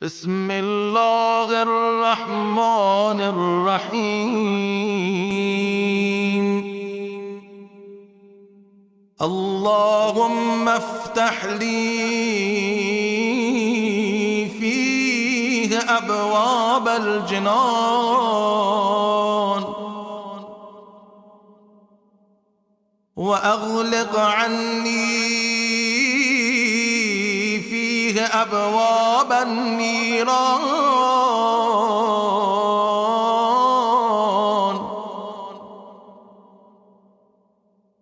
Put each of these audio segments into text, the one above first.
بسم اللہ الرحمن الرحیم اللہم افتح لی فیہ ابواب الجنان وأغلق عني فيه أبواب النيران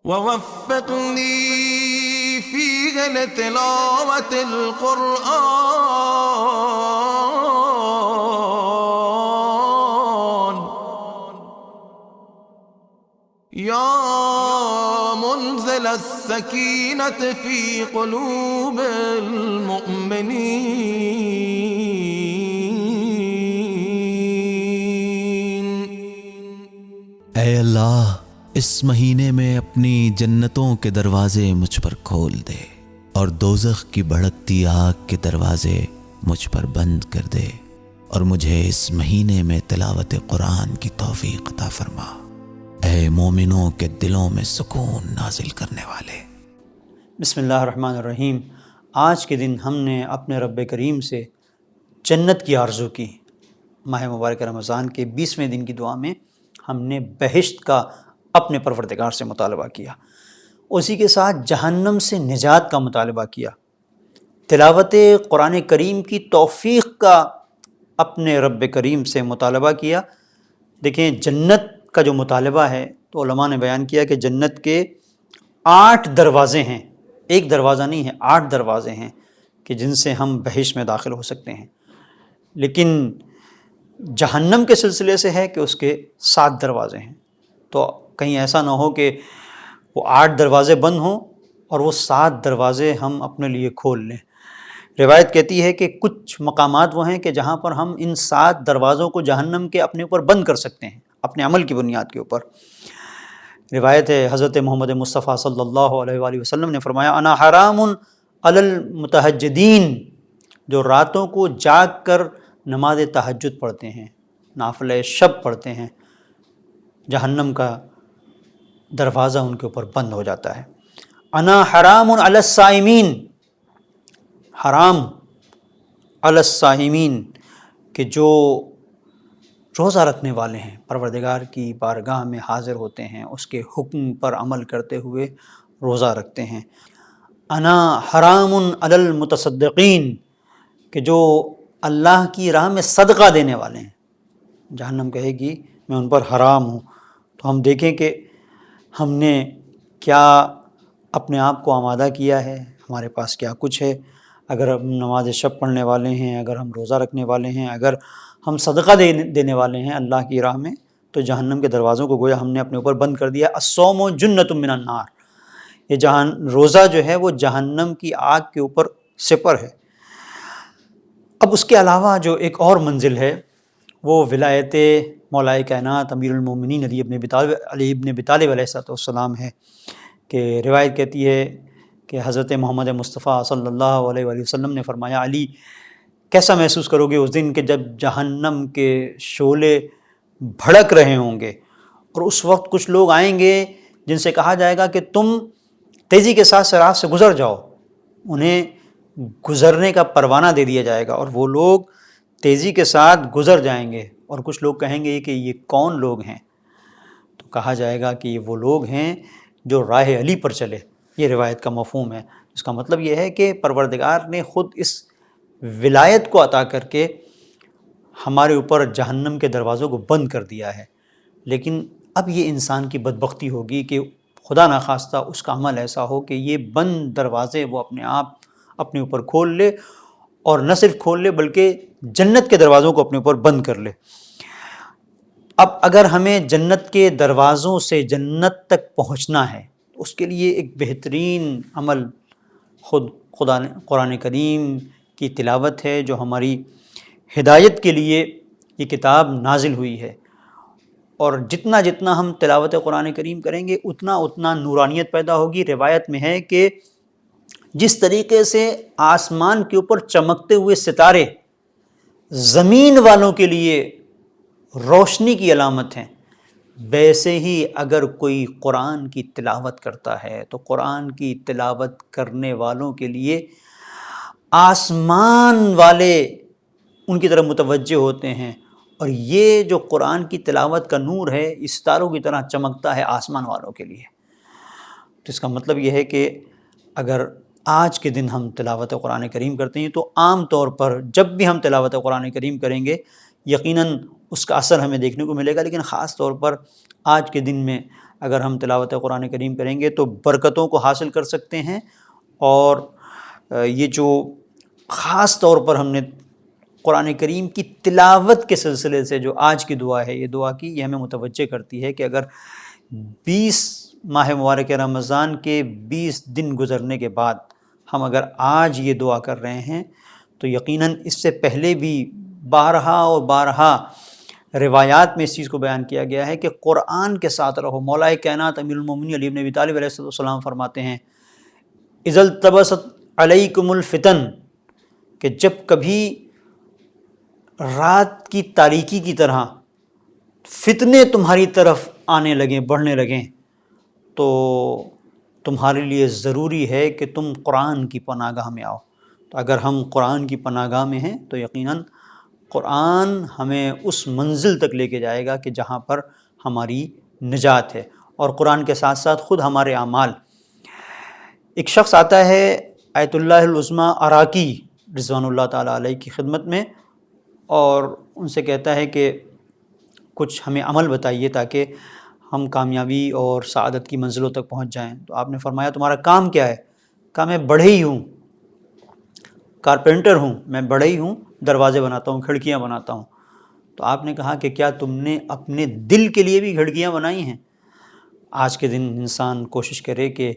ووفقني فيه لتلاوة القرآن يا منزل السکینۃ فی قلوب المؤمنین۔ اے اللہ، اس مہینے میں اپنی جنتوں کے دروازے مجھ پر کھول دے اور دوزخ کی بھڑکتی آگ کے دروازے مجھ پر بند کر دے، اور مجھے اس مہینے میں تلاوت قرآن کی توفیق عطا فرما، اے مومنوں کے دلوں میں سکون نازل کرنے والے۔ بسم اللہ الرحمن الرحیم۔ آج کے دن ہم نے اپنے رب کریم سے جنت کی آرزو کی۔ ماہ مبارک رمضان کے 20ویں دن کی دعا میں ہم نے بہشت کا اپنے پروردگار سے مطالبہ کیا، اسی کے ساتھ جہنم سے نجات کا مطالبہ کیا، تلاوت قرآن کریم کی توفیق کا اپنے رب کریم سے مطالبہ کیا۔ دیکھیں، جنت کا جو مطالبہ ہے تو علماء نے بیان کیا کہ جنت کے 8 دروازے ہیں، ایک دروازہ نہیں ہے، 8 دروازے ہیں کہ جن سے ہم بہشت میں داخل ہو سکتے ہیں۔ لیکن جہنم کے سلسلے سے ہے کہ اس کے 7 دروازے ہیں، تو کہیں ایسا نہ ہو کہ وہ 8 دروازے بند ہوں اور وہ 7 دروازے ہم اپنے لیے کھول لیں۔ روایت کہتی ہے کہ کچھ مقامات وہ ہیں کہ جہاں پر ہم ان 7 دروازوں کو جہنم کے اپنے اوپر بند کر سکتے ہیں، اپنے عمل کی بنیاد کے اوپر۔ روایت ہے، حضرت محمد مصطفیٰ صلی اللہ علیہ وآلہ وسلم نے فرمایا، انا حرام علی المتہجدین، جو راتوں کو جاگ کر نماز تہجد پڑھتے ہیں، نافلہ شب پڑھتے ہیں، جہنم کا دروازہ ان کے اوپر بند ہو جاتا ہے۔ انا حرام علی الصائمین، حرام علی الصائمین، کہ جو روزہ رکھنے والے ہیں، پروردگار کی بارگاہ میں حاضر ہوتے ہیں، اس کے حکم پر عمل کرتے ہوئے روزہ رکھتے ہیں۔ انا حرام علی المتصدقین، کہ جو اللہ کی راہ میں صدقہ دینے والے ہیں، جہنم کہے گی میں ان پر حرام ہوں۔ تو ہم دیکھیں کہ ہم نے کیا اپنے آپ کو آمادہ کیا ہے، ہمارے پاس کیا کچھ ہے۔ اگر ہم نماز شب پڑھنے والے ہیں، اگر ہم روزہ رکھنے والے ہیں، اگر ہم صدقہ دینے والے ہیں اللہ کی راہ میں، تو جہنم کے دروازوں کو گویا ہم نے اپنے اوپر بند کر دیا۔ الصوم جنۃ من النار، یہ روزہ جو ہے وہ جہنم کی آگ کے اوپر سپر ہے۔ اب اس کے علاوہ جو ایک اور منزل ہے وہ ولایت مولا کائنات امیر المومنین علی ابن ابی طالب علیہ السلام ہے، کہ روایت کہتی ہے کہ حضرت محمد مصطفیٰ صلی اللہ علیہ وآلہ وسلم نے فرمایا، علی کیسا محسوس کرو گے اس دن کہ جب جہنم کے شعلے بھڑک رہے ہوں گے، اور اس وقت کچھ لوگ آئیں گے جن سے کہا جائے گا کہ تم تیزی کے ساتھ صراط سے گزر جاؤ، انہیں گزرنے کا پروانہ دے دیا جائے گا، اور وہ لوگ تیزی کے ساتھ گزر جائیں گے، اور کچھ لوگ کہیں گے کہ یہ کون لوگ ہیں؟ تو کہا جائے گا کہ یہ وہ لوگ ہیں جو راہ علی پر چلے۔ یہ روایت کا مفہوم ہے۔ اس کا مطلب یہ ہے کہ پروردگار نے خود اس ولایت کو عطا کر کے ہمارے اوپر جہنم کے دروازوں کو بند کر دیا ہے۔ لیکن اب یہ انسان کی بدبختی ہوگی کہ خدا نخواستہ اس کا عمل ایسا ہو کہ یہ بند دروازے وہ اپنے آپ اپنے اوپر کھول لے، اور نہ صرف کھول لے بلکہ جنت کے دروازوں کو اپنے اوپر بند کر لے۔ اب اگر ہمیں جنت کے دروازوں سے جنت تک پہنچنا ہے، اس کے لیے ایک بہترین عمل خود خدا نے قرآن کریم کی تلاوت ہے، جو ہماری ہدایت کے لیے یہ کتاب نازل ہوئی ہے۔ اور جتنا جتنا ہم تلاوت قرآن کریم کریں گے اتنا اتنا نورانیت پیدا ہوگی۔ روایت میں ہے کہ جس طریقے سے آسمان کے اوپر چمکتے ہوئے ستارے زمین والوں کے لیے روشنی کی علامت ہیں، ویسے ہی اگر کوئی قرآن کی تلاوت کرتا ہے تو قرآن کی تلاوت کرنے والوں کے لیے آسمان والے ان کی طرف متوجہ ہوتے ہیں، اور یہ جو قرآن کی تلاوت کا نور ہے اس ستاروں کی طرح چمکتا ہے آسمان والوں کے لیے۔ تو اس کا مطلب یہ ہے کہ اگر آج کے دن ہم تلاوت قرآن کریم کرتے ہیں تو عام طور پر جب بھی ہم تلاوت قرآن کریم کریں گے یقیناً اس کا اثر ہمیں دیکھنے کو ملے گا، لیکن خاص طور پر آج کے دن میں اگر ہم تلاوت قرآن کریم کریں گے تو برکتوں کو حاصل کر سکتے ہیں۔ اور یہ جو خاص طور پر ہم نے قرآن کریم کی تلاوت کے سلسلے سے جو آج کی دعا ہے، یہ دعا کی، یہ ہمیں متوجہ کرتی ہے کہ اگر 20 ماہ مبارک رمضان کے 20 دن گزرنے کے بعد ہم اگر آج یہ دعا کر رہے ہیں تو یقیناً اس سے پہلے بھی بارہا اور بارہا روایات میں اس چیز کو بیان کیا گیا ہے کہ قرآن کے ساتھ رہو۔ مولا کائنات امیر المومنین علی بن ابی طالب علیہ السلام فرماتے ہیں اذا التبست علیکم الفتن، کہ جب کبھی رات کی تاریکی کی طرح فتنے تمہاری طرف آنے لگیں، بڑھنے لگیں، تو تمہارے لیے ضروری ہے کہ تم قرآن کی پناہ گاہ میں آؤ۔ تو اگر ہم قرآن کی پناہ گاہ میں ہیں تو یقیناً قرآن ہمیں اس منزل تک لے کے جائے گا کہ جہاں پر ہماری نجات ہے، اور قرآن کے ساتھ ساتھ خود ہمارے اعمال۔ ایک شخص آتا ہے آیت اللہ العظمیٰ اراکی رضوان اللہ تعالیٰ علیہ کی خدمت میں، اور ان سے کہتا ہے کہ کچھ ہمیں عمل بتائیے تاکہ ہم کامیابی اور سعادت کی منزلوں تک پہنچ جائیں۔ تو آپ نے فرمایا تمہارا کام کیا ہے؟ کہا میں بڑھئی ہوں، کارپینٹر ہوں، میں بڑھئی ہوں، دروازے بناتا ہوں، کھڑکیاں بناتا ہوں۔ تو آپ نے کہا کہ کیا تم نے اپنے دل کے لیے بھی کھڑکیاں بنائی ہیں؟ آج کے دن انسان کوشش کرے کہ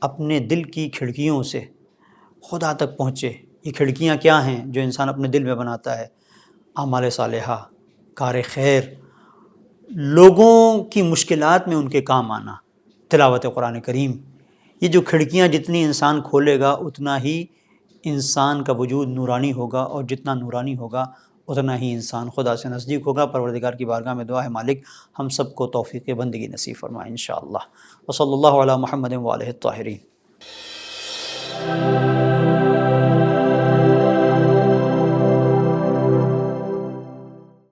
اپنے دل کی کھڑکیوں سے خدا تک پہنچے۔ یہ کھڑکیاں کیا ہیں جو انسان اپنے دل میں بناتا ہے؟ اعمال صالحہ، کار خیر، لوگوں کی مشکلات میں ان کے کام آنا، تلاوت قرآن کریم۔ یہ جو کھڑکیاں جتنی انسان کھولے گا اتنا ہی انسان کا وجود نورانی ہوگا، اور جتنا نورانی ہوگا اتنا ہی انسان خدا سے نزدیک ہوگا۔ پروردگار کی بارگاہ میں دعا ہے مالک ہم سب کو توفیق بندگی نصیب فرمائے انشاءاللہ۔ وصلی اللہ علی محمد وآلہ الطاہرین۔